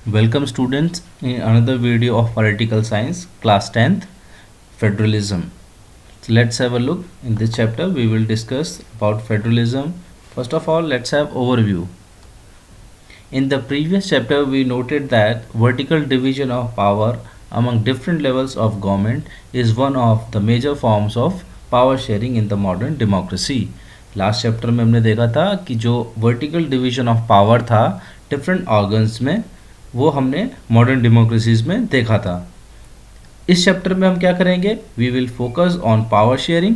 Welcome students in another video of political science class 10th federalism. So let's have a look. In this chapter we will discuss about federalism. First of all, let's have overview. In the previous chapter we noted that vertical division of power among different levels of government is one of the major forms of power sharing in the modern democracy. Last chapter में हमने देखा था कि जो vertical division of power था different organs में, वो हमने मॉडर्न डेमोक्रेसीज में देखा था. इस चैप्टर में हम क्या करेंगे? We will focus on power sharing.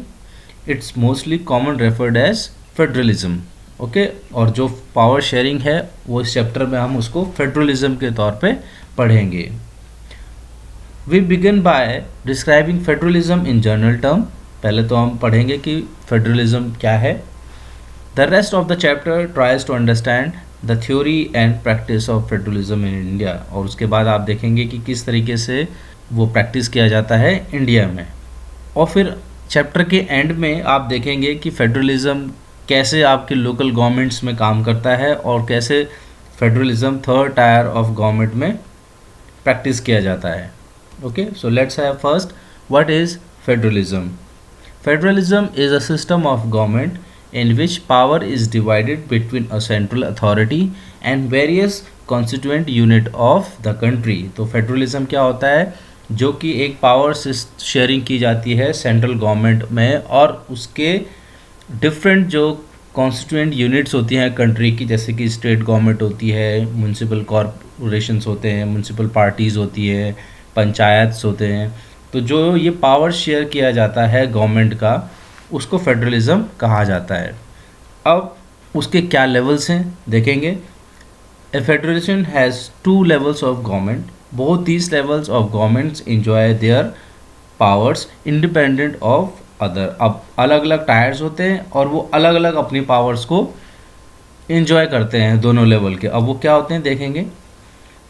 It's mostly common referred as federalism. Okay, और जो पावर शेयरिंग है वो इस चैप्टर में हम उसको फेडरलिज्म के तौर पे पढ़ेंगे. We begin by describing federalism in general term. पहले तो हम पढ़ेंगे कि फेडरलिज्म क्या है. The rest of the chapter tries to understand the theory and practice of federalism in India. और उसके बाद आप देखेंगे कि किस तरीके से वो प्रैक्टिस किया जाता है इंडिया में. और फिर चैप्टर के एंड में आप देखेंगे कि फेडरलिज्म कैसे आपके लोकल गवर्नमेंट्स में काम करता है और कैसे federalism third tier of government में प्रैक्टिस किया जाता है. Okay, so let's have first what is federalism. Federalism is a system of government in which power is divided between a central authority and various constituent unit of the country. तो federalism क्या होता है? जो कि एक power sharing की जाती है सेंट्रल गवर्नमेंट में और उसके डिफरेंट जो कॉन्स्टिट्यूएंट यूनिट्स होती हैं कंट्री की, जैसे कि स्टेट गवर्नमेंट होती है, म्यूनसिपल कॉरपोरेशंस होते हैं, म्यूनसिपल पार्टीज़ होती है, पंचायत्स होते हैं. तो जो ये पावर शेयर किया जाता है गवर्नमेंट का, उसको फेडरलिज्म कहा जाता है. अब उसके क्या लेवल्स हैं देखेंगे. A federation has 2 levels of government. Both these levels of governments enjoy their powers independent of other. अब अलग अलग टायर्स होते हैं और वो अलग अलग अपनी पावर्स को इंजॉय करते हैं दोनों लेवल के. अब वो क्या होते हैं देखेंगे.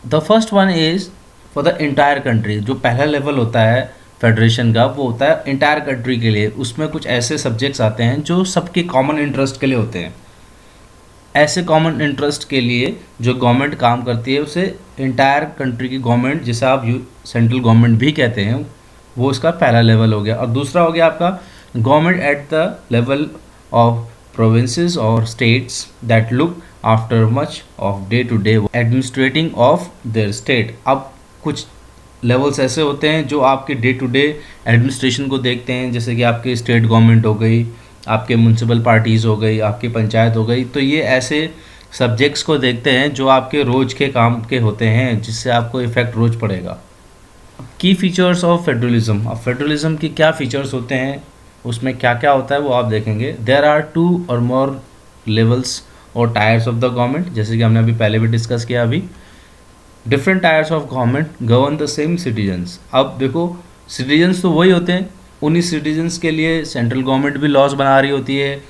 The first one is for the entire country. जो पहला लेवल होता है फेडरेशन का वो होता है इंटायर कंट्री के लिए. उसमें कुछ ऐसे सब्जेक्ट्स आते हैं जो सबके कॉमन इंटरेस्ट के लिए होते हैं. ऐसे कॉमन इंटरेस्ट के लिए जो गवर्नमेंट काम करती है उसे इंटायर कंट्री की गवर्नमेंट, जिसे आप सेंट्रल गवर्नमेंट भी कहते हैं, वो इसका पहला लेवल हो गया. और दूसरा हो गया आपका government at the level of provinces और states that look after much of day to day administrating of their state. अब कुछ लेवल्स ऐसे होते हैं जो आपके डे टू डे एडमिनिस्ट्रेशन को देखते हैं, जैसे कि आपकी स्टेट गवर्नमेंट हो गई, आपके म्यूनसिपल पार्टीज़ हो गई, आपकी पंचायत हो गई. तो ये ऐसे सब्जेक्ट्स को देखते हैं जो आपके रोज़ के काम के होते हैं, जिससे आपको इफ़ेक्ट रोज़ पड़ेगा. की फीचर्स ऑफ फेडरलिज्म. अब फेडरलिज्म की क्या फीचर्स होते हैं, उसमें क्या क्या होता है वो आप देखेंगे. देयर आर 2 और मोर लेवल्स और टायर्स ऑफ द गवर्नमेंट, जैसे कि हमने अभी पहले भी डिस्कस किया. अभी different tyres of government govern the same citizens. अब देखो, सिटीजन्स तो वही होते हैं. उन्हीं सिटीजन्स के लिए सेंट्रल गवर्नमेंट भी लॉज बना रही होती है,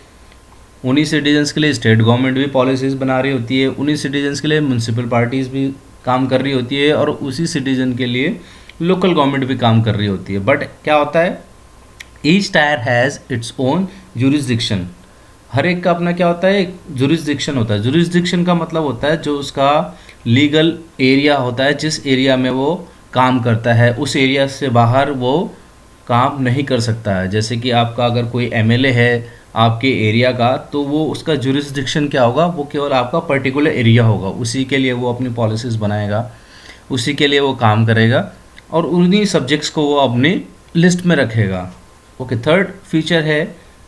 उन्हीं सिटीजन्स के लिए स्टेट गवर्नमेंट भी पॉलिसीज़ बना रही होती है, उन्हीं सिटीजन्स के लिए म्यूनसिपल पार्टीज़ भी काम कर रही होती है और उसी सिटीजन के लिए लोकल गवर्नमेंट भी काम कर रही होती है. बट क्या होता है, each tier has its own jurisdiction. हर एक का अपना क्या होता है, एक जुरिस्डिक्शन होता है. जुरिस्डिक्शन का मतलब होता है जो उसका लीगल एरिया होता है, जिस एरिया में वो काम करता है उस एरिया से बाहर वो काम नहीं कर सकता है. जैसे कि आपका अगर कोई एमएलए है आपके एरिया का, तो वो उसका जुरिस्डिक्शन क्या होगा, वो केवल आपका पर्टिकुलर एरिया होगा. उसी के लिए वो अपनी पॉलिसीज़ बनाएगा, उसी के लिए वो काम करेगा और उन्हीं सब्जेक्ट्स को वो अपनी लिस्ट में रखेगा. ओके, थर्ड फीचर है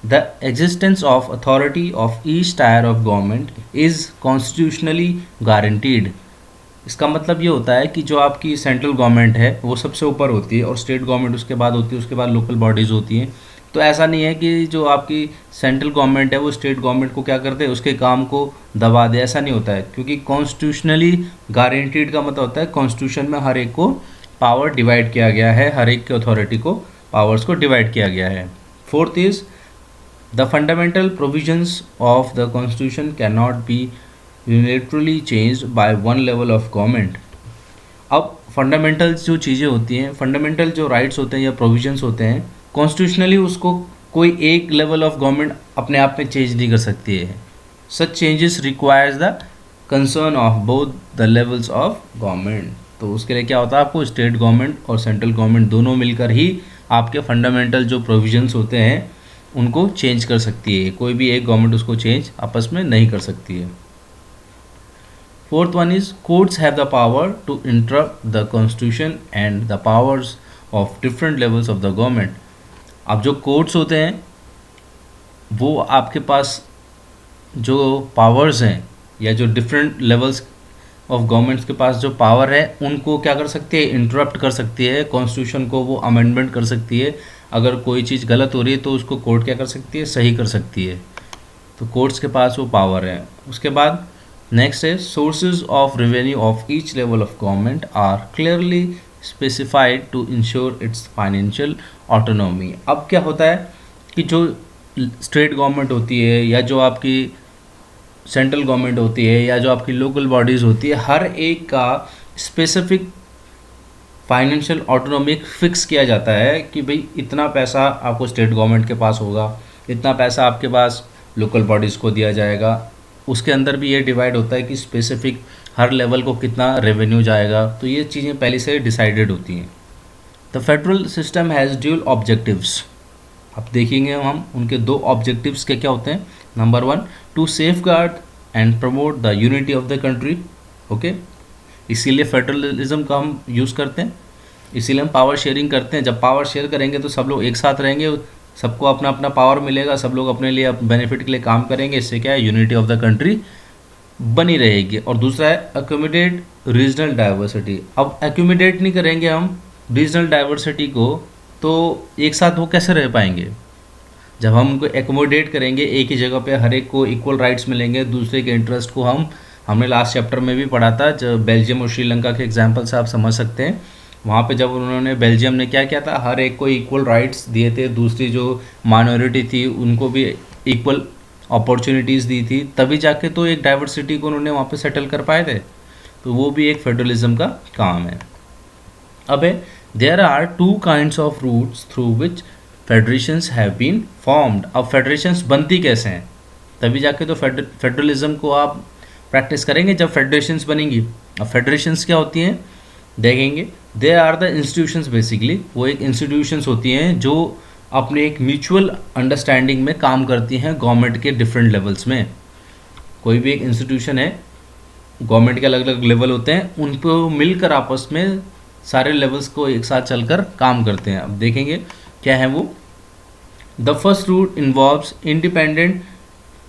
The existence of authority of each tier of government is constitutionally guaranteed. इसका मतलब ये होता है कि जो आपकी सेंट्रल गवर्नमेंट है वो सबसे ऊपर होती है और स्टेट गवर्नमेंट उसके बाद होती है, उसके बाद लोकल बॉडीज़ होती हैं. तो ऐसा नहीं है कि जो आपकी सेंट्रल गवर्नमेंट है वो स्टेट गवर्नमेंट को क्या करते हैं, उसके काम को दबा दे. ऐसा नहीं होता है, क्योंकि कॉन्स्टिट्यूशनली गारंटीड का मतलब होता है कॉन्स्टिट्यूशन में हर एक को पावर डिवाइड किया गया है, हर एक के अथॉरिटी को पावर्स को डिवाइड किया गया है. Fourth is The fundamental provisions of the Constitution cannot be unilaterally changed by one level of government. अब फंडामेंटल जो चीज़ें होती हैं, फंडामेंटल जो राइट्स होते हैं या प्रोविजंस होते हैं, कॉन्स्टिट्यूशनली उसको कोई एक लेवल ऑफ गवर्नमेंट अपने आप में चेंज नहीं कर सकती है. Such changes requires the concern of both the levels of government. तो उसके लिए क्या होता है, आपको स्टेट गवर्नमेंट और सेंट्रल गवर्नमेंट दोनों मिलकर ही आपके फंडामेंटल जो प्रोविजंस होते हैं उनको चेंज कर सकती है। कोई भी एक गवर्नमेंट उसको चेंज आपस में नहीं कर सकती है। Fourth one is courts have the power to interrupt the constitution and the powers of different levels of the government. अब जो कोर्ट्स होते हैं वो आपके पास जो पावर्स हैं या जो डिफरेंट लेवल्स ऑफ गवर्नमेंट्स के पास जो पावर है उनको क्या कर सकती है, इंटरप्ट कर सकती है, कॉन्स्टिट्यूशन को वो अमेंडमेंट कर सकती है। अगर कोई चीज़ गलत हो रही है तो उसको कोर्ट क्या कर सकती है, सही कर सकती है। तो कोर्ट्स के पास वो पावर है। उसके बाद नेक्स्ट है sources of revenue of each level of government are clearly specified to ensure its financial autonomy. अब क्या होता है कि जो स्टेट गवर्नमेंट होती है या जो आपकी सेंट्रल गवर्नमेंट होती है या जो आपकी लोकल बॉडीज़ होती है, हर एक का स्पेसिफिक फाइनेंशियल ऑटोनॉमी फिक्स किया जाता है कि भाई इतना पैसा आपको स्टेट गवर्नमेंट के पास होगा, इतना पैसा आपके पास लोकल बॉडीज़ को दिया जाएगा। उसके अंदर भी ये डिवाइड होता है कि स्पेसिफिक हर लेवल को कितना रेवेन्यू जाएगा। तो ये चीज़ें पहले से डिसाइडेड होती हैं। The federal system has dual objectives. अब देखेंगे हम उनके दो ऑब्जेक्टिव्स के क्या होते हैं। Number one, to safeguard and promote the unity of the country. Okay, इसीलिए फेडरलिज्म का हम यूज़ करते हैं, इसीलिए हम पावर शेयरिंग करते हैं। जब पावर शेयर करेंगे तो सब लोग एक साथ रहेंगे, सबको अपना अपना पावर मिलेगा, सब लोग अपने लिए बेनिफिट के लिए काम करेंगे। इससे क्या है, यूनिटी ऑफ द कंट्री बनी रहेगी। और दूसरा है अकोमोडेट रीजनल डाइवर्सिटी। अब अकोमोडेट नहीं करेंगे हम रीजनल डाइवर्सिटी को तो एक साथ वो कैसे रह पाएंगे। जब हम उनको एकोमोडेट करेंगे, एक ही जगह पे हर एक को इक्वल राइट्स मिलेंगे, दूसरे के इंटरेस्ट को हमने लास्ट चैप्टर में भी पढ़ा था, जब बेल्जियम और श्रीलंका के एग्जांपल से आप समझ सकते हैं। वहाँ पे जब उन्होंने बेल्जियम ने क्या किया था, हर एक को इक्वल राइट्स दिए थे, दूसरी जो माइनॉरिटी थी उनको भी इक्वल अपॉर्चुनिटीज़ दी थी, तभी जाके तो एक डाइवर्सिटी को उन्होंने वहाँ पे सेटल कर पाए थे। तो वो भी एक फेडरलिज्म का काम है। अब है there are two kinds of routes through which federations have been formed. अब फेडरेशंस बनती कैसे हैं, तभी जाके तो फेडरलिज्म को आप प्रैक्टिस करेंगे जब फेडरेशंस बनेंगी। अब फेडरेशंस क्या होती हैं देखेंगे। They are the institutions, basically वो एक इंस्टीट्यूशंस होती हैं जो अपने एक म्यूचुअल अंडरस्टैंडिंग में काम करती हैं गवर्नमेंट के डिफरेंट लेवल्स में। कोई भी एक इंस्टीट्यूशन है, गवर्नमेंट के अलग अलग लेवल होते हैं, उनको मिलकर आपस में सारे लेवल्स को एक साथ चलकर काम करते हैं। अब देखेंगे क्या है वो। The first route involves independent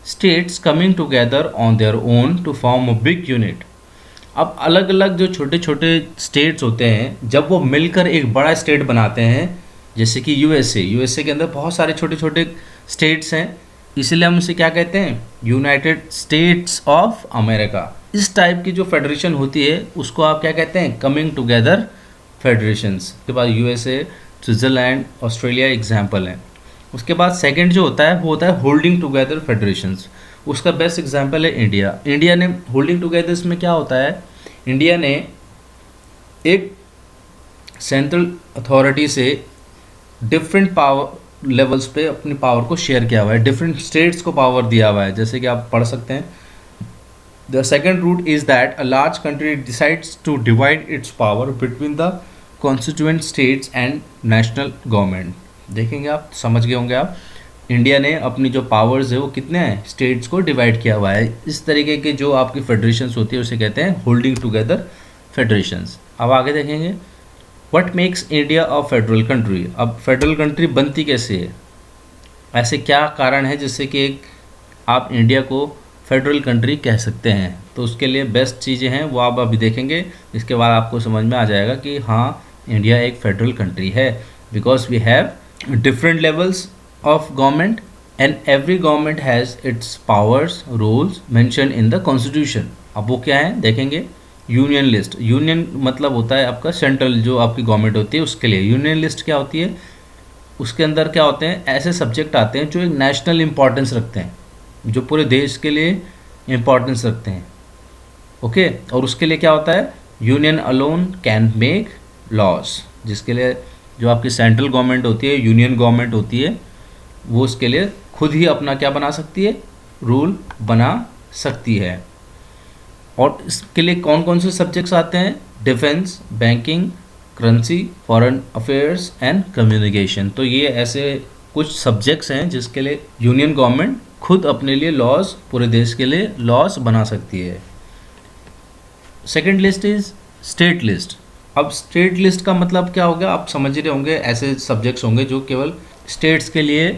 states coming together on their own to form a big unit. अब अलग अलग जो छोटे छोटे स्टेट्स होते हैं, जब वो मिलकर एक बड़ा स्टेट बनाते हैं, जैसे कि यूएसए के अंदर बहुत सारे छोटे छोटे स्टेट्स हैं, इसलिए हम उसे क्या कहते हैं, यूनाइटेड स्टेट्स ऑफ अमेरिका। इस टाइप की जो फेडरेशन होती है उसको आप क्या कहते हैं, कमिंग टुगेदर फेडरेशंस। के बाद यूएसए, स्विट्ज़रलैंड, ऑस्ट्रेलिया एग्जाम्पल हैं। उसके बाद सेकंड जो होता है वो होता है होल्डिंग टुगेदर फेडरेशंस। उसका बेस्ट एग्जांपल है इंडिया। इंडिया ने होल्डिंग टुगेदर्स में क्या होता है, इंडिया ने एक सेंट्रल अथॉरिटी से डिफरेंट पावर लेवल्स पे अपनी पावर को शेयर किया हुआ है, डिफरेंट स्टेट्स को पावर दिया हुआ है, जैसे कि आप पढ़ सकते हैं। The second route is that a large country decides to divide its power between the constituent states and national government. देखेंगे आप, समझ गए होंगे आप, इंडिया ने अपनी जो पावर्स है वो कितने हैं, स्टेट्स को डिवाइड किया हुआ है। इस तरीके के जो आपकी फेडरेशंस होती है उसे कहते हैं होल्डिंग टुगेदर फेडरेशंस। अब आगे देखेंगे what makes India a federal country. अब फेडरल कंट्री बनती कैसे है, ऐसे क्या कारण है जिससे कि एक आप इंडिया को फेडरल कंट्री कह सकते हैं। तो उसके लिए बेस्ट चीज़ें हैं वो आप अभी देखेंगे, इसके बाद आपको समझ में आ जाएगा कि हाँ इंडिया एक फेडरल कंट्री है, because we have different levels of government and every government has its powers rules mentioned in the constitution। अब वो क्या है देखेंगे, यूनियन लिस्ट। यूनियन मतलब होता है आपका सेंट्रल जो आपकी गवर्नमेंट होती है उसके लिए। यूनियन लिस्ट क्या होती है, उसके अंदर क्या होते हैं, ऐसे सब्जेक्ट आते हैं जो एक नेशनल इंपॉर्टेंस रखते हैं, जो पूरे देश के लिए इंपॉर्टेंस रखते हैं। ओके, और उसके लिए क्या होता है, union alone can make laws, जिसके लिए जो आपकी सेंट्रल गवर्नमेंट होती है, यूनियन गवर्नमेंट होती है, वो उसके लिए खुद ही अपना क्या बना सकती है, रूल बना सकती है। और इसके लिए कौन कौन से सब्जेक्ट्स आते हैं? Defence, banking, currency, foreign affairs and communication. तो ये ऐसे कुछ सब्जेक्ट्स हैं जिसके लिए यूनियन गवर्नमेंट खुद अपने लिए लॉज, पूरे देश के लिए लॉज बना सकती है। Second list is state list. अब स्टेट लिस्ट का मतलब क्या हो गया, आप समझ रहे होंगे, ऐसे सब्जेक्ट्स होंगे जो केवल स्टेट्स के लिए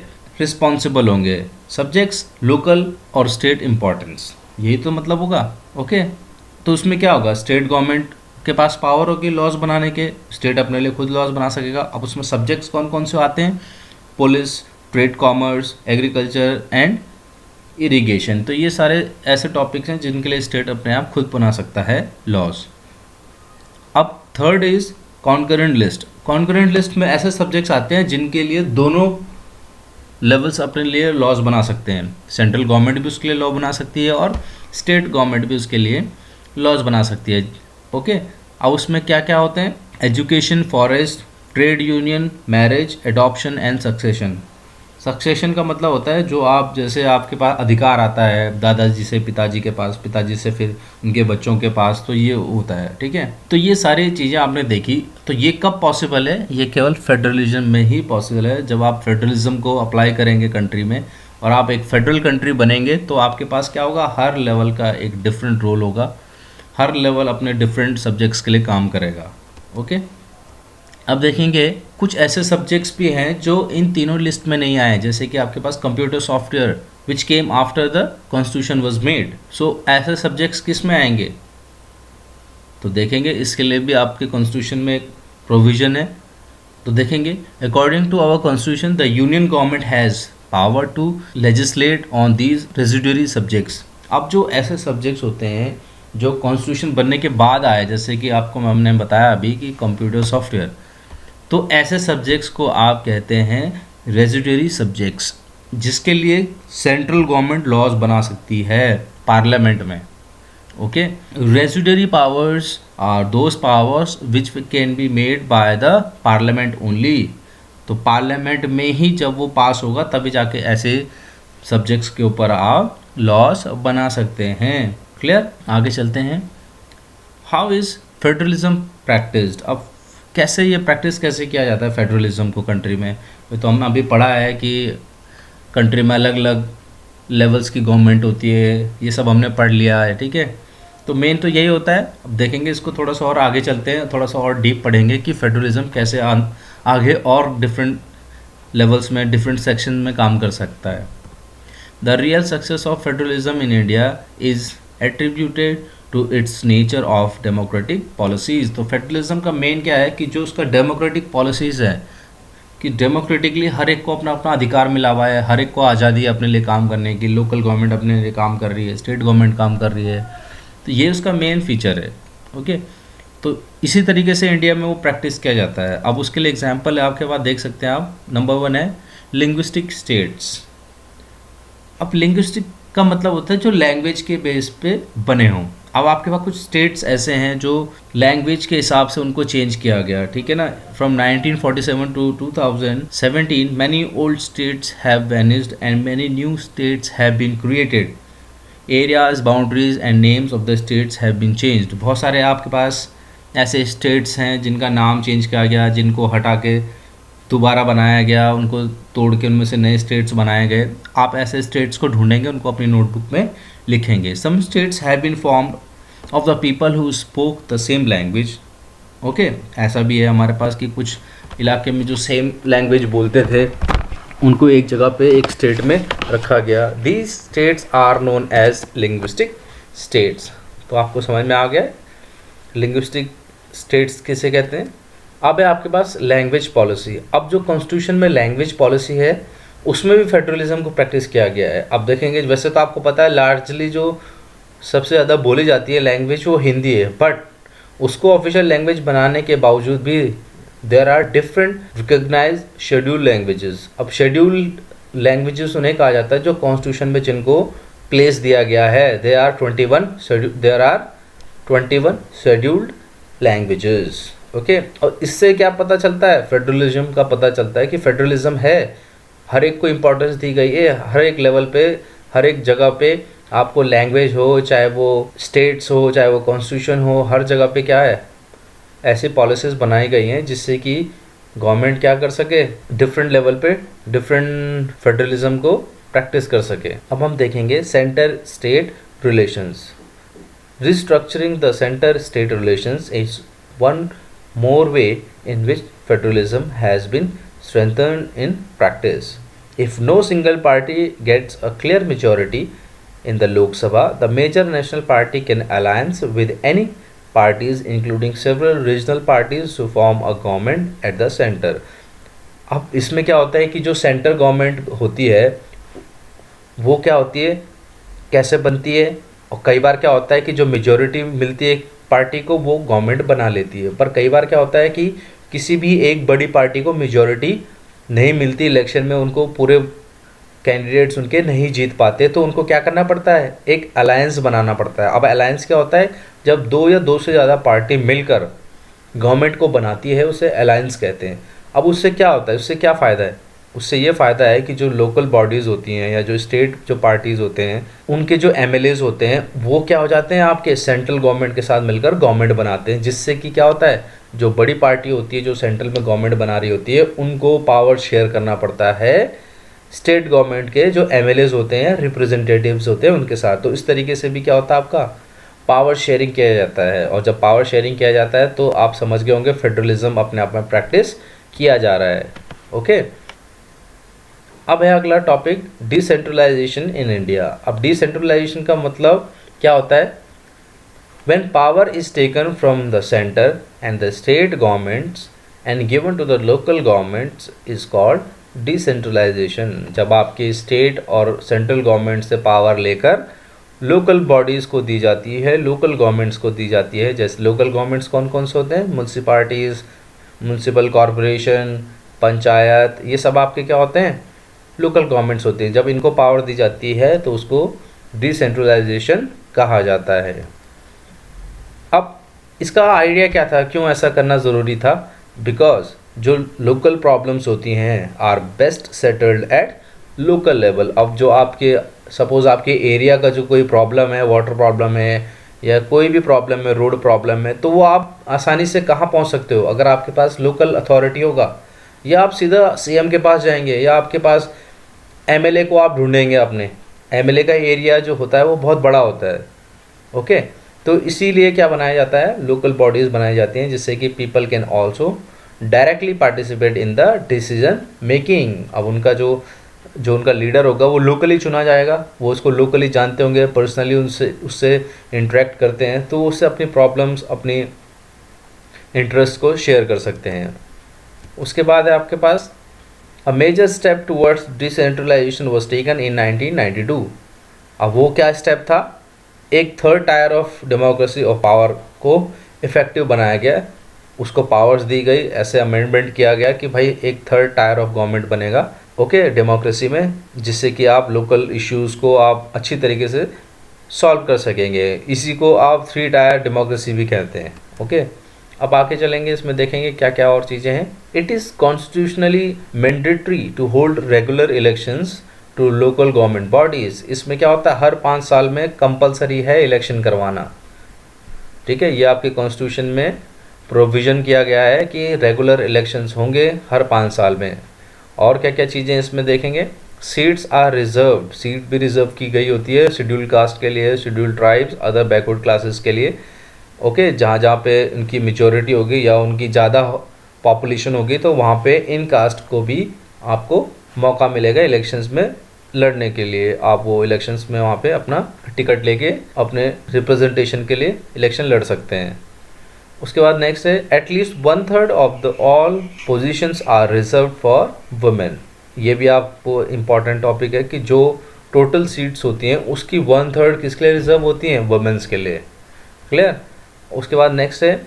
रिस्पॉन्सिबल होंगे, सब्जेक्ट्स लोकल और स्टेट इम्पोर्टेंस, यही तो मतलब होगा। ओके, तो उसमें क्या होगा, स्टेट गवर्नमेंट के पास पावर होगी लॉज बनाने के, स्टेट अपने लिए खुद लॉज बना सकेगा। अब उसमें सब्जेक्ट्स कौन कौन से आते हैं? Police, trade, commerce, agriculture and irrigation. तो ये सारे ऐसे टॉपिक्स हैं जिनके लिए स्टेट अपने आप खुद बना सकता है लॉज। अब third is concurrent list. Concurrent list में ऐसे सब्जेक्ट्स आते हैं जिनके लिए दोनों लेवल्स अपने लिए लॉज बना सकते हैं, सेंट्रल गवर्नमेंट भी उसके लिए लॉ बना सकती है और स्टेट गवर्नमेंट भी उसके लिए लॉज बना सकती है। ओके, अब उसमें क्या क्या होते हैं? Education, forest, trade union, marriage, adoption and succession. Succession का मतलब होता है जो आप, जैसे आपके पास अधिकार आता है दादाजी से पिताजी के पास, पिताजी से फिर उनके बच्चों के पास, तो ये होता है। ठीक है, तो ये सारी चीज़ें आपने देखी। तो ये कब पॉसिबल है? ये केवल फेडरलिज्म में ही पॉसिबल है। जब आप फेडरलिज्म को अप्लाई करेंगे कंट्री में और आप एक फेडरल कंट्री बनेंगे तो आपके पास क्या होगा, हर लेवल का एक डिफरेंट रोल होगा, हर लेवल अपने डिफरेंट सब्जेक्ट्स के लिए काम करेगा। ओके, अब देखेंगे कुछ ऐसे सब्जेक्ट्स भी हैं जो इन तीनों लिस्ट में नहीं आए, जैसे कि आपके पास computer software which came after the constitution was made. So ऐसे सब्जेक्ट्स किस में आएंगे? तो देखेंगे, इसके लिए भी आपके कॉन्स्टिट्यूशन में एक प्रोविज़न है। तो देखेंगे, according to our constitution the union government has power to legislate on these residuary subjects. अब जो ऐसे सब्जेक्ट्स होते हैं जो कॉन्स्टिट्यूशन बनने के बाद आए, जैसे कि आपको हमने बताया अभी कि कंप्यूटर सॉफ्टवेयर, तो ऐसे सब्जेक्ट्स को आप कहते हैं रेजिडरी सब्जेक्ट्स, जिसके लिए सेंट्रल गवर्नमेंट लॉज बना सकती है पार्लियामेंट में। Okay, residuary powers are those powers which can be made by the parliament only. तो पार्लियामेंट में ही जब वो पास होगा तभी जाके ऐसे सब्जेक्ट्स के ऊपर आप लॉज बना सकते हैं। क्लियर, आगे चलते हैं। How is federalism practised. अब कैसे ये प्रैक्टिस कैसे किया जाता है फेडरलिज्म को कंट्री में? तो हमने अभी पढ़ा है कि कंट्री में अलग अलग लेवल्स की गवर्नमेंट होती है, ये सब हमने पढ़ लिया है। ठीक है, तो मेन तो यही होता है। अब देखेंगे इसको थोड़ा सा और आगे चलते हैं, थोड़ा सा और डीप पढ़ेंगे कि फेडरलिज्म कैसे आगे और डिफरेंट लेवल्स में, डिफरेंट सेक्शन में काम कर सकता है। The real success of federalism in India is attributed to its nature of democratic policies. तो फेडरलिज्म का मेन क्या है कि जो उसका डेमोक्रेटिक पॉलिसीज़ है, कि डेमोक्रेटिकली हर एक को अपना अपना अधिकार मिला हुआ है, हर एक को आज़ादी है अपने लिए काम करने की, लोकल गवर्नमेंट अपने लिए काम कर रही है, स्टेट गवर्नमेंट काम कर रही है, तो ये उसका मेन फीचर है। ओके, तो इसी तरीके से इंडिया में वो प्रैक्टिस किया जाता है। अब उसके लिए एग्जाम्पल है आपके पास, देख सकते हैं आप। नंबर 1 है लिंग्विस्टिक स्टेट्स। अब लिंग्विस्टिक का मतलब होता है जो लैंग्वेज के बेस पे बने हों। अब आपके पास कुछ स्टेट्स ऐसे हैं जो लैंग्वेज के हिसाब से उनको चेंज किया गया, ठीक है ना। From 1947 to 2017 many old states have vanished and many new states have been created. Areas, boundaries and names of the states have been changed. बहुत सारे आपके पास ऐसे स्टेट्स हैं जिनका नाम चेंज किया गया, जिनको हटा के दोबारा बनाया गया, उनको तोड़ के उनमें से नए स्टेट्स बनाए गए। आप ऐसे स्टेट्स को ढूंढेंगे, उनको अपनी नोटबुक में लिखेंगे। Some states have been formed of the people who spoke the same language. Okay, ऐसा भी है हमारे पास कि कुछ इलाके में जो सेम लैंग्वेज बोलते थे उनको एक जगह पे एक स्टेट में रखा गया। These states are known as linguistic states. तो आपको समझ में आ गया लिंग्विस्टिक स्टेट्स किसे कहते हैं। अब है आपके पास लैंग्वेज पॉलिसी। अब जो कॉन्स्टिट्यूशन में लैंग्वेज पॉलिसी है उसमें भी फेडरलिज्म को प्रैक्टिस किया गया है। अब देखेंगे, वैसे तो आपको पता है लार्जली जो सबसे ज़्यादा बोली जाती है लैंग्वेज वो हिंदी है, बट उसको ऑफिशियल लैंग्वेज बनाने के बावजूद भी there are different recognise schedule languages. अब शेड्यूल लैंग्वेजेस उन्हें कहा जाता है जो कॉन्स्टिट्यूशन में जिनको प्लेस दिया गया है। There are 21 scheduled languages. Okay, और इससे क्या पता चलता है, फेडरलिज्म का पता चलता है कि फेडरलिज्म है, हर एक को इम्पोर्टेंस दी गई है, हर एक लेवल पे, हर एक जगह पे आपको लैंग्वेज हो, चाहे वो स्टेट्स हो, चाहे वो कॉन्स्टिट्यूशन हो, हर जगह पे क्या है, ऐसी पॉलिसीज़ बनाई गई हैं जिससे कि गवर्नमेंट क्या कर सके, डिफरेंट लेवल पे डिफरेंट फेडरलिज्म को प्रैक्टिस कर सके। अब हम देखेंगे centre state relations. Restructuring the centre state relations is one more way in which federalism has been strengthened in practice. If no single party gets a clear majority in the Lok Sabha, the major national party can alliance with any parties including several regional parties to form a government at the center. अब इसमें क्या होता है कि जो centre government होती है वो क्या होती है, कैसे बनती है, और कई बार क्या होता है कि जो मेजॉरिटी मिलती है पार्टी को वो गवर्नमेंट बना लेती है। पर कई बार क्या होता है कि किसी भी एक बड़ी पार्टी को मेजॉरिटी नहीं मिलती इलेक्शन में, उनको पूरे कैंडिडेट्स उनके नहीं जीत पाते, तो उनको क्या करना पड़ता है, एक अलायंस बनाना पड़ता है। अब अलायंस क्या होता है, जब दो या दो से ज़्यादा पार्टी मिलकर गवर्नमेंट को बनाती है उसे अलायंस कहते हैं। अब उससे क्या होता है, उससे क्या फ़ायदा है, उससे ये फ़ायदा है कि जो लोकल बॉडीज़ होती हैं या जो स्टेट जो पार्टीज़ होते हैं उनके जो एमएलएज होते हैं वो क्या हो जाते हैं, आपके सेंट्रल गवर्नमेंट के साथ मिलकर गवर्नमेंट बनाते हैं, जिससे कि क्या होता है, जो बड़ी पार्टी होती है जो सेंट्रल में गवर्नमेंट बना रही होती है उनको पावर शेयर करना पड़ता है स्टेट गवर्नमेंट के जो एमएलएज होते हैं, रिप्रेजेंटेटिव्स होते हैं उनके साथ। तो इस तरीके से भी क्या होता है, आपका पावर शेयरिंग किया जाता है। और जब पावर शेयरिंग किया जाता है तो आप समझ गए होंगे फेडरलिज्म अपने आप में प्रैक्टिस किया जा रहा है। ओके, अब है अगला टॉपिक डिसेंट्रलाइजेशन इन इंडिया। अब डिसेंट्रलाइजेशन का मतलब क्या होता है, when power is taken from the centre and the state governments and given to the local governments is called decentralisation. जब आपके स्टेट और सेंट्रल गवर्नमेंट से पावर लेकर लोकल बॉडीज़ को दी जाती है, लोकल गवर्नमेंट्स को दी जाती है। जैसे लोकल गवर्नमेंट्स कौन कौन से होते हैं, म्यूनसिपालिटीज़, म्यूनसिपल कॉरपोरेशन, पंचायत, ये सब आपके क्या होते हैं, लोकल गवर्नमेंट्स होते हैं। जब इनको पावर दी जाती है तो उसको डिसेंट्रलाइजेशन कहा जाता है। अब इसका आइडिया क्या था, क्यों ऐसा करना ज़रूरी था, बिकॉज जो लोकल प्रॉब्लम्स होती हैं are best settled at local level. अब जो आपके सपोज़ आपके एरिया का जो कोई प्रॉब्लम है, वाटर प्रॉब्लम है या कोई भी प्रॉब्लम है, रोड प्रॉब्लम है, तो वो आप आसानी से कहाँ पहुँच सकते हो, अगर आपके पास लोकल अथॉरिटी होगा, या आप सीधा सीएम के पास जाएंगे, या आपके पास एमएलए को आप ढूंढेंगे। अपने एमएलए का एरिया जो होता है वो बहुत बड़ा होता है। ओके, तो इसीलिए क्या बनाया जाता है, लोकल बॉडीज़ बनाई जाती हैं जिससे कि people can also directly participate in the decision making. अब उनका जो उनका लीडर होगा वो लोकली चुना जाएगा, वो उसको लोकली जानते होंगे, पर्सनली उससे इंटरेक्ट करते हैं, तो उससे अपनी प्रॉब्लम्स, अपनी इंटरेस्ट को शेयर कर सकते हैं। उसके बाद है आपके पास A major step towards decentralization was taken in 1992. अब वो क्या स्टेप था, एक third tier of democracy of power को इफ़ेक्टिव बनाया गया, उसको पावर्स दी गई, ऐसे अमेंडमेंट किया गया कि भाई एक थर्ड टायर ऑफ गवर्नमेंट बनेगा ओके डेमोक्रेसी में, जिससे कि आप लोकल इश्यूज़ को आप अच्छी तरीके से सॉल्व कर सकेंगे। इसी को आप थ्री टायर डेमोक्रेसी भी कहते हैं। ओके, अब आगे चलेंगे, इसमें देखेंगे क्या क्या और चीज़ें हैं। It is constitutionally mandatory to hold regular elections to local government bodies. इसमें क्या होता है, हर 5 साल में कंपलसरी है इलेक्शन करवाना। ठीक है, ये आपके कॉन्स्टिट्यूशन में प्रोविज़न किया गया है कि रेगुलर इलेक्शंस होंगे हर 5 साल में। और क्या क्या चीज़ें इसमें देखेंगे, सीट्स आर रिजर्व्ड, सीट भी रिजर्व की गई होती है शेड्यूल कास्ट के लिए, schedule tribes, other backward classes के लिए। ओके, जहाँ जहाँ पे उनकी मेजॉरिटी होगी या उनकी ज़्यादा पॉपुलेशन होगी तो वहाँ पे इन कास्ट को भी आपको मौका मिलेगा इलेक्शंस में लड़ने के लिए। आप वो इलेक्शंस में वहाँ पे अपना टिकट लेके अपने रिप्रेजेंटेशन के लिए इलेक्शन लड़ सकते हैं। उसके बाद नेक्स्ट है, at least 1/3 of the all positions are reserve for women. ये भी आपको इम्पॉर्टेंट टॉपिक है कि जो टोटल सीट्स होती हैं उसकी 1/3 किसके लिए रिजर्व होती हैं, वुमेन्स के लिए। क्लियर। उसके बाद नेक्स्ट है,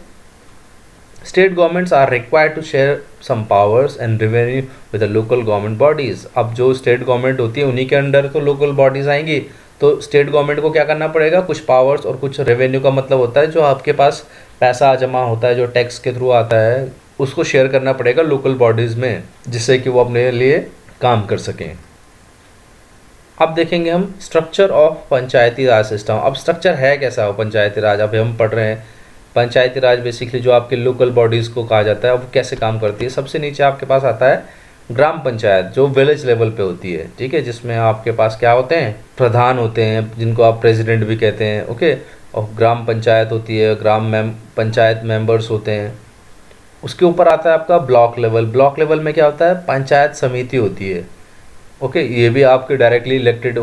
state governments are required to share some powers and revenue with the local government bodies. अब जो स्टेट गवर्नमेंट होती है उन्हीं के अंडर तो लोकल बॉडीज़ आएंगी, तो स्टेट गवर्नमेंट को क्या करना पड़ेगा, कुछ पावर्स और कुछ रेवेन्यू का मतलब होता है जो आपके पास पैसा जमा होता है जो टैक्स के थ्रू आता है, उसको शेयर करना पड़ेगा लोकल बॉडीज़ में, जिससे कि वो अपने लिए काम कर सकें। अब देखेंगे हम structure of Panchayati Raj system. अब स्ट्रक्चर है कैसा हो पंचायती राज, अभी हम पढ़ रहे हैं पंचायती राज बेसिकली जो आपके लोकल बॉडीज़ को कहा जाता है वो कैसे काम करती है। सबसे नीचे आपके पास आता है ग्राम पंचायत जो विलेज लेवल पे होती है, ठीक है, जिसमें आपके पास क्या होते हैं, प्रधान होते हैं जिनको आप प्रेसिडेंट भी कहते हैं, ओके। और ग्राम पंचायत होती है, पंचायत मेंबर्स होते हैं। उसके ऊपर आता है आपका ब्लॉक लेवल। ब्लॉक लेवल में क्या होता है, पंचायत समिति होती है, ओके। ये भी आपके डायरेक्टली इलेक्टेड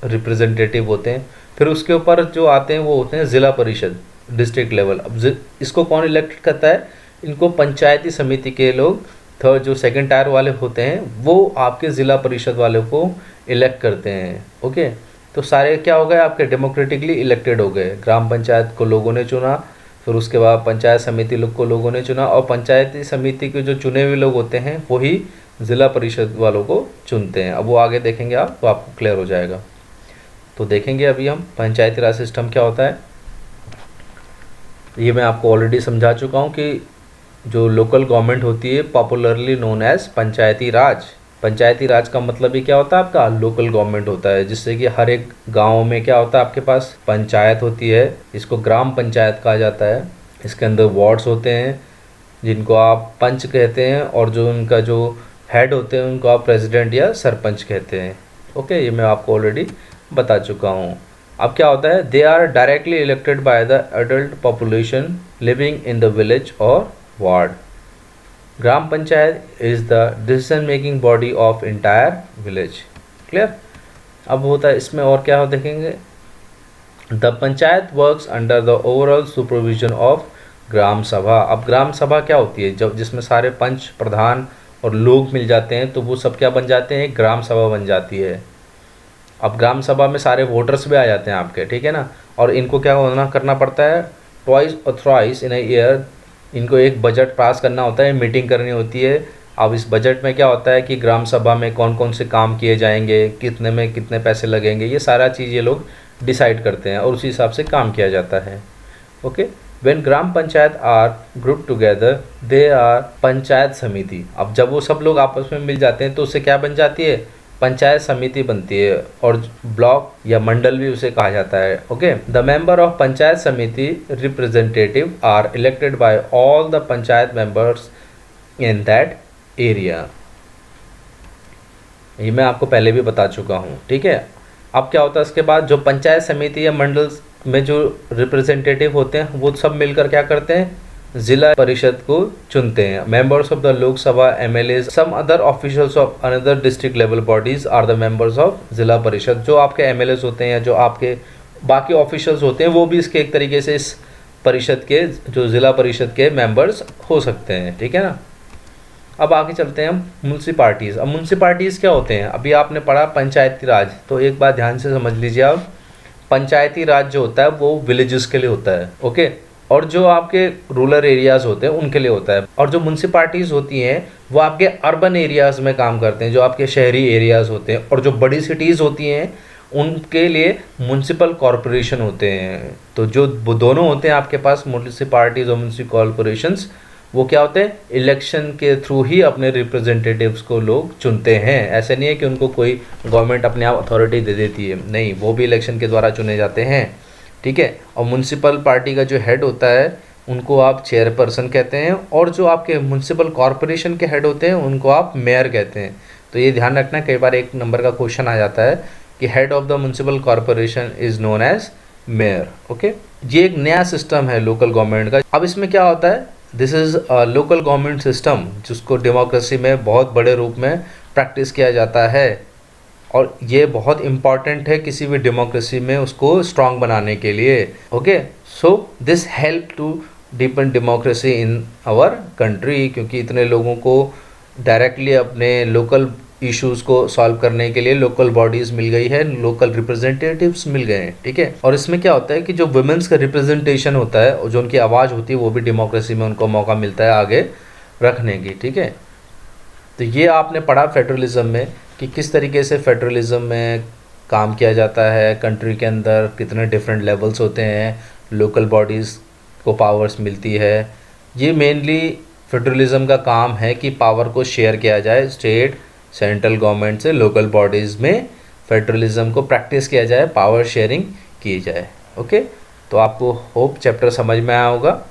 रिप्रेजेंटेटिव होते हैं। फिर उसके ऊपर जो आते हैं वो होते हैं ज़िला परिषद, डिस्ट्रिक्ट लेवल। अब इसको कौन इलेक्ट करता है, इनको पंचायती समिति के लोग, थर्ड जो सेकंड टायर वाले होते हैं वो आपके ज़िला परिषद वाले को इलेक्ट करते हैं, ओके। तो सारे क्या हो गए आपके डेमोक्रेटिकली इलेक्टेड हो गए। ग्राम पंचायत को लोगों ने चुना, फिर उसके बाद पंचायत समिति लोग को लोगों ने चुना, और पंचायती समिति के जो चुने हुए लोग होते हैं वही ज़िला परिषद वालों को चुनते हैं। अब वो आगे देखेंगे आप तो आपको क्लियर हो जाएगा। तो देखेंगे अभी हम पंचायती राज सिस्टम क्या होता है। ये मैं आपको ऑलरेडी समझा चुका हूँ कि जो लोकल गवर्नमेंट होती है पॉपुलरली नोन एज पंचायती राज। पंचायती राज का मतलब ही क्या होता है आपका, लोकल गवर्नमेंट होता है, जिससे कि हर एक गांव में क्या होता है आपके पास पंचायत होती है। इसको ग्राम पंचायत कहा जाता है। इसके अंदर वार्ड्स होते हैं जिनको आप पंच कहते हैं, और जो उनका जो हेड होते हैं उनको आप प्रेसिडेंट या सरपंच कहते हैं, ओके। ये मैं आपको ऑलरेडी बता चुका हूँ। अब क्या होता है, they are directly elected by the adult population living in the village और ward. Gram panchayat is the decision making body of entire village, clear. अब होता है इसमें और क्या हो देखेंगे, the panchayat works under the overall supervision of gram sabha. अब ग्राम सभा क्या होती है, जब जिसमें सारे पंच प्रधान और लोग मिल जाते हैं तो वो सब क्या बन जाते हैं, ग्राम सभा बन जाती है। अब ग्राम सभा में सारे वोटर्स भी आ जाते हैं आपके, ठीक है ना। और इनको क्या होना करना पड़ता है, ट्वाइस और थ्राइस इन अ ईयर इनको एक बजट पास करना होता है, मीटिंग करनी होती है। अब इस बजट में क्या होता है कि ग्राम सभा में कौन कौन से काम किए जाएंगे, कितने में कितने पैसे लगेंगे, ये सारा चीज़ ये लोग डिसाइड करते हैं और उसी हिसाब से काम किया जाता है, okay. When gram panchayat are group together they are panchayat samiti. अब जब वो सब लोग आपस में मिल जाते हैं तो उससे क्या बन जाती है, पंचायत समिति बनती है, और ब्लॉक या मंडल भी उसे कहा जाता है, okay. The member of panchayat samiti representative are elected by all the panchayat members in that area. ये मैं आपको पहले भी बता चुका हूँ, ठीक है। अब क्या होता है इसके बाद, जो पंचायत समिति या मंडल में जो रिप्रेजेंटेटिव होते हैं वो सब मिलकर क्या करते हैं, जिला परिषद को चुनते हैं। Members of the Lok Sabha, MLA, some other officials of another district level bodies are the members of zila parishad. जो आपके एमएलए होते हैं, जो आपके बाकी ऑफिशियल्स होते हैं, वो भी इसके एक तरीके से इस परिषद के, जो जिला परिषद के मेंबर्स हो सकते हैं, ठीक है ना। अब आगे चलते हैं हम म्यूनसिपालिटीज़। अब म्यूनसिपालिटीज़ क्या होते हैं, अभी आपने पढ़ा पंचायती राज, तो एक बात ध्यान से समझ लीजिए आप, पंचायती राज जो होता है वो विलेजेस के लिए होता है, ओके, और जो आपके रूरल एरियाज़ होते हैं उनके लिए होता है। और जो म्यूनसिपालिटीज़ होती हैं वो आपके अर्बन एरियाज़ में काम करते हैं, जो आपके शहरी एरियाज़ होते हैं। और जो बड़ी सिटीज़ होती हैं उनके लिए म्यूनसिपल कॉरपोरेशन होते हैं। तो जो दोनों होते हैं आपके पास, म्यूनसिपालिटीज़ और म्यूनसिपल कॉरपोरेशंस, वो क्या होते हैं, इलेक्शन के थ्रू ही अपने रिप्रेजेंटेटिव्स को लोग चुनते हैं। ऐसे नहीं है कि उनको कोई गवर्नमेंट अपने आप अथॉरिटी दे देती है, नहीं, वो भी इलेक्शन के द्वारा चुने जाते हैं, ठीक है। और म्यूनसिपल पार्टी का जो हेड होता है उनको आप चेयरपर्सन कहते हैं, और जो आपके म्यूनसिपल कॉरपोरेशन के हेड होते हैं उनको आप मेयर कहते हैं। तो ये ध्यान रखना, कई बार एक नंबर का क्वेश्चन आ जाता है कि head of the municipal corporation is known as mayor, okay. ये एक नया सिस्टम है लोकल गवर्नमेंट का। अब इसमें क्या होता है, this is a local government system जिसको डेमोक्रेसी में बहुत बड़े रूप में प्रैक्टिस किया जाता है, और ये बहुत इम्पॉर्टेंट है किसी भी डेमोक्रेसी में उसको स्ट्रॉन्ग बनाने के लिए, okay. So this help to deepen democracy in our country, क्योंकि इतने लोगों को डायरेक्टली अपने लोकल इश्यूज़ को सॉल्व करने के लिए लोकल बॉडीज़ मिल गई है, लोकल रिप्रेजेंटेटिव्स मिल गए हैं, ठीक है। और इसमें क्या होता है कि जो वुमेन्स का रिप्रेजेंटेशन होता है और जो उनकी आवाज़ होती है वो भी डेमोक्रेसी में उनको मौका मिलता है आगे रखने की, ठीक है। तो ये आपने पढ़ा फेडरलिज्म में कि किस तरीके से फेडरलिज्म में काम किया जाता है, कंट्री के अंदर कितने डिफरेंट लेवल्स होते हैं, लोकल बॉडीज़ को पावर्स मिलती है। ये मेनली फेडरलिज्म का काम है कि पावर को शेयर किया जाए स्टेट सेंट्रल गवर्नमेंट से लोकल बॉडीज़ में फेडरलिज्म को प्रैक्टिस किया जाए, पावर शेयरिंग की जाए। ओके, तो आपको होप चैप्टर समझ में आया होगा।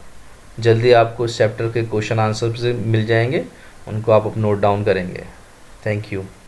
जल्दी आपको इस चैप्टर के क्वेश्चन आंसर मिल जाएंगे, उनको आप नोट डाउन करेंगे। Thank you.